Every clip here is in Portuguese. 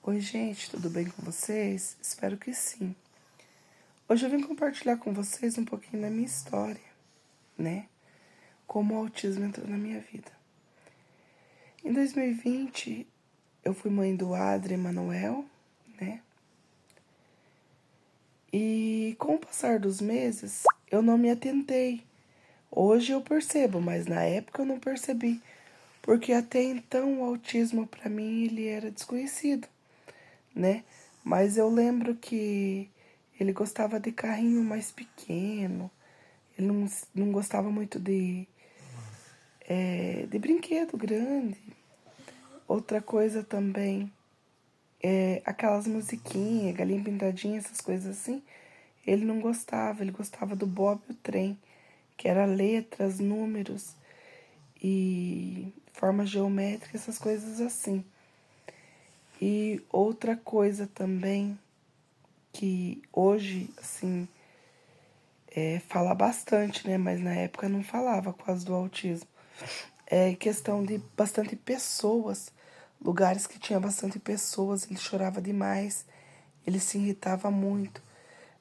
Oi, gente, tudo bem com vocês? Espero que sim. Hoje eu vim compartilhar com vocês um pouquinho da minha história, né? Como o autismo entrou na minha vida. Em 2020, eu fui mãe do Adri Emanuel, né? E com o passar dos meses, eu não me atentei. Hoje eu percebo, mas na época eu não percebi, porque até então o autismo para mim ele era desconhecido, né? Mas eu lembro que ele gostava de carrinho mais pequeno, ele não gostava muito de brinquedo grande. Outra coisa também, aquelas musiquinhas, galinha pintadinha, essas coisas assim, ele não gostava, ele gostava do Bob e o Trem, que era letras, números e formas geométricas, essas coisas assim. E outra coisa também que hoje, assim, fala bastante, né? Mas na época não falava quase do autismo. É questão de bastante pessoas, lugares que tinha bastante pessoas, ele chorava demais, ele se irritava muito.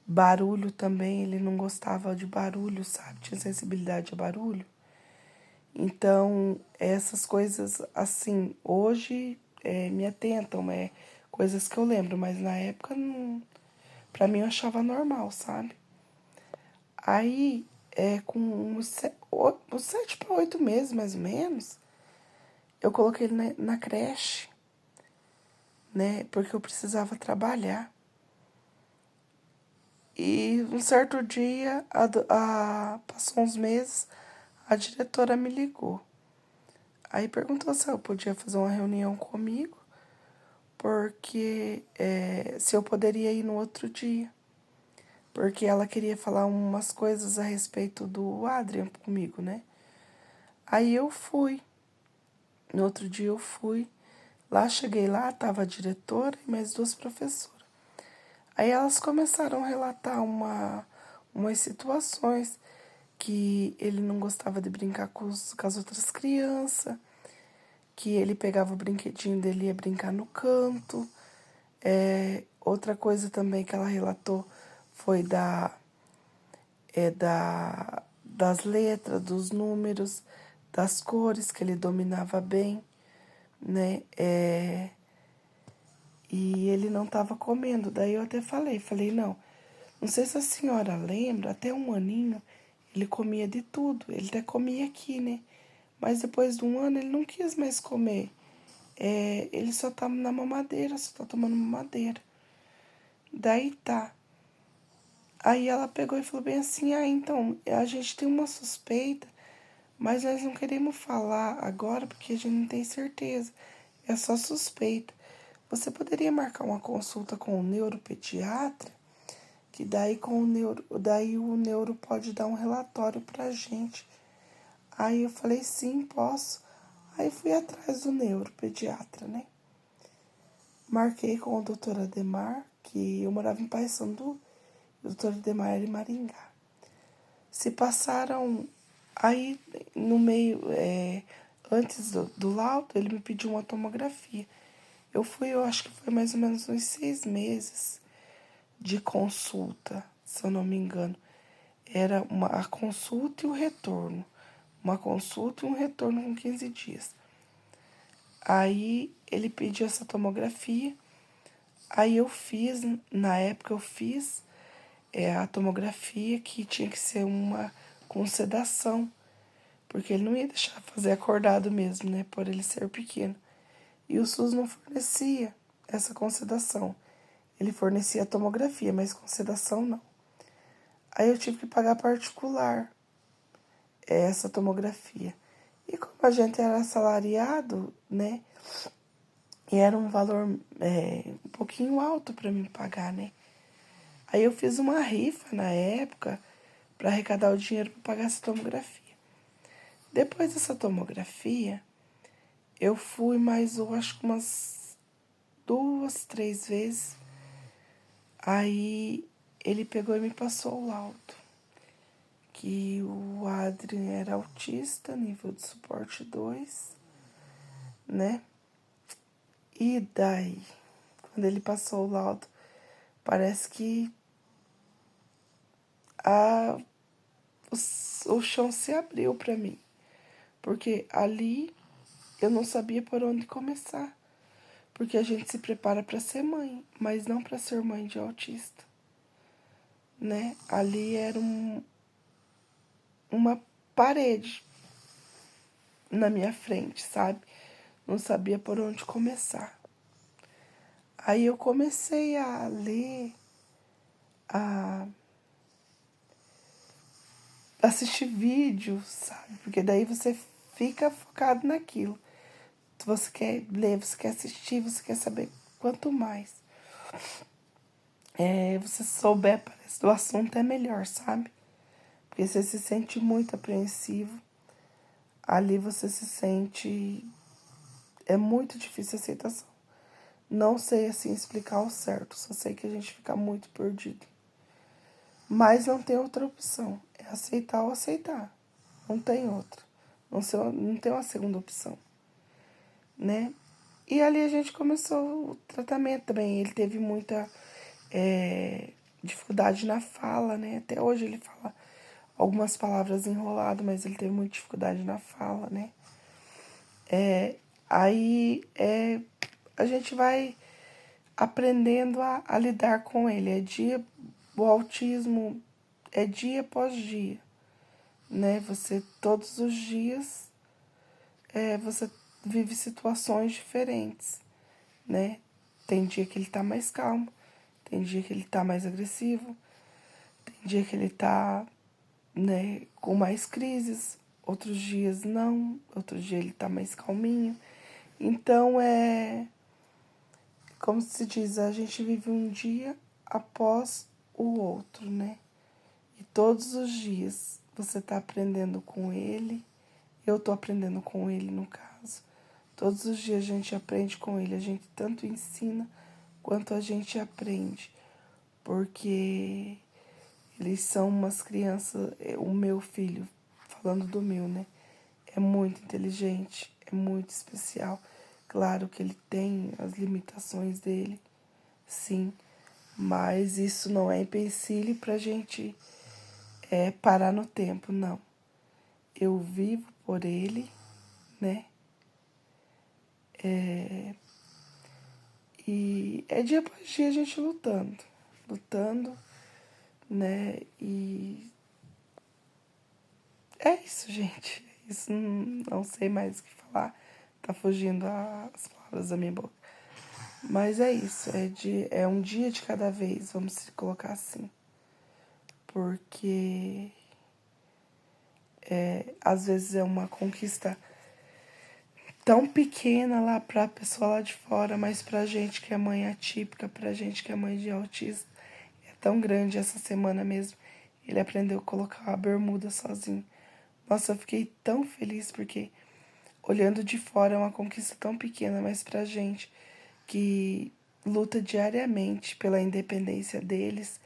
Barulho também, ele não gostava de barulho, sabe? Tinha sensibilidade a barulho. Então, essas coisas, assim, hoje me atentam, coisas que eu lembro, mas na época, não, pra mim, eu achava normal, sabe? Aí, com uns 7 para 8 meses, mais ou menos, eu coloquei ele na creche, né? Porque eu precisava trabalhar. E um certo dia, passou uns meses, a diretora me ligou. Aí perguntou se eu podia fazer uma reunião comigo, porque se eu poderia ir no outro dia. Porque ela queria falar umas coisas a respeito do Adrian comigo, né? Aí eu fui. No outro dia eu fui. Lá, cheguei lá, tava a diretora e mais duas professoras. Aí elas começaram a relatar umas situações que ele não gostava de brincar com as outras crianças, que ele pegava o brinquedinho dele e ia brincar no canto. Outra coisa também que ela relatou foi das letras, dos números, das cores, que ele dominava bem, né? E ele não estava comendo. Daí eu até falei, não sei se a senhora lembra, até um aninho ele comia de tudo. Ele até comia aqui, né? Mas depois de um ano ele não quis mais comer. Ele só tá na mamadeira, só tá tomando mamadeira. Daí tá. Aí ela pegou e falou bem assim, então, a gente tem uma suspeita, mas nós não queremos falar agora porque a gente não tem certeza. É só suspeita. Você poderia marcar uma consulta com o neuropediatra, que daí o neuro pode dar um relatório pra gente. Aí eu falei, sim, posso. Aí fui atrás do neuropediatra, né? Marquei com o doutor Ademar, que eu morava em Paysandu, e o doutor Ademar era em Maringá. Se passaram, aí no meio, antes do laudo, ele me pediu uma tomografia. Eu acho que foi mais ou menos uns 6 meses de consulta, se eu não me engano. Era a consulta e o retorno. Uma consulta e um retorno com 15 dias. Aí ele pediu essa tomografia. Aí na época eu fiz a tomografia que tinha que ser uma com sedação, porque ele não ia deixar fazer acordado mesmo, né, por ele ser pequeno. E o SUS não fornecia essa com sedação. Ele fornecia a tomografia, mas com sedação não. Aí eu tive que pagar particular essa tomografia. E como a gente era assalariado, né, e era um valor um pouquinho alto para mim pagar, né. Aí eu fiz uma rifa na época para arrecadar o dinheiro para pagar essa tomografia. Depois dessa tomografia, eu fui mais, eu acho que umas 2, 3 vezes. Aí ele pegou e me passou o laudo. Que o Adrien era autista, nível de suporte 2, né? E daí? quando ele passou o laudo, parece que o chão se abriu para mim. Porque ali eu não sabia por onde começar. Porque a gente se prepara para ser mãe, mas não para ser mãe de autista, né? Ali era uma parede na minha frente, sabe? Não sabia por onde começar. Aí eu comecei a ler, a assistir vídeos, sabe? Porque daí você fica focado naquilo. Você quer ler, você quer assistir, você quer saber. Quanto mais você souber, parece, do assunto é melhor, sabe? Porque você se sente muito apreensivo. Ali você se sente... É muito difícil a aceitação. Não sei, assim, explicar ao certo. Só sei que a gente fica muito perdido. Mas não tem outra opção. É aceitar ou aceitar. Não tem outra. Não tem uma segunda opção, né? E ali a gente começou o tratamento também. Ele teve muita dificuldade na fala, né? Até hoje ele fala algumas palavras enrolado, mas ele teve muita dificuldade na fala, né? Aí a gente vai aprendendo a lidar com ele. O autismo é dia após dia, né? Você, todos os dias, você vive situações diferentes, né? Tem dia que ele tá mais calmo, tem dia que ele tá mais agressivo, tem dia que ele tá, né, com mais crises, outros dias não, outro dia ele tá mais calminho. Então, como se diz, a gente vive um dia após o outro, né? E todos os dias você tá aprendendo com ele, eu tô aprendendo com ele, no caso. Todos os dias a gente aprende com ele, a gente tanto ensina quanto a gente aprende, porque eles são umas crianças, o meu filho, falando do meu, né? É muito inteligente, é muito especial. Claro que ele tem as limitações dele, sim, mas isso não é empecilho pra gente parar no tempo, não. Eu vivo por ele, né? E é dia após dia a gente lutando, né? E é isso, gente. Isso não sei mais o que falar. Tá fugindo as palavras da minha boca. Mas é isso, é um dia de cada vez, vamos se colocar assim. Porque às vezes é uma conquista tão pequena lá pra pessoa lá de fora, mas pra gente que é mãe atípica, pra gente que é mãe de autista, é tão grande. Essa semana mesmo ele aprendeu a colocar a bermuda sozinho. Nossa, eu fiquei tão feliz porque olhando de fora é uma conquista tão pequena, mas pra gente que luta diariamente pela independência deles,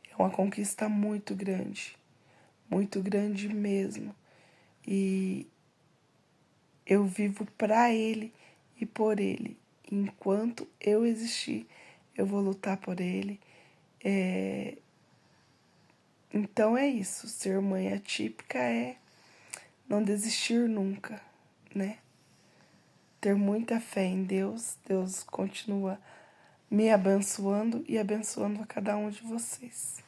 é uma conquista muito grande mesmo. E eu vivo para ele e por ele. Enquanto eu existir, eu vou lutar por ele. Então é isso, ser mãe atípica é não desistir nunca, né? Ter muita fé em Deus. Deus continua me abençoando e abençoando a cada um de vocês.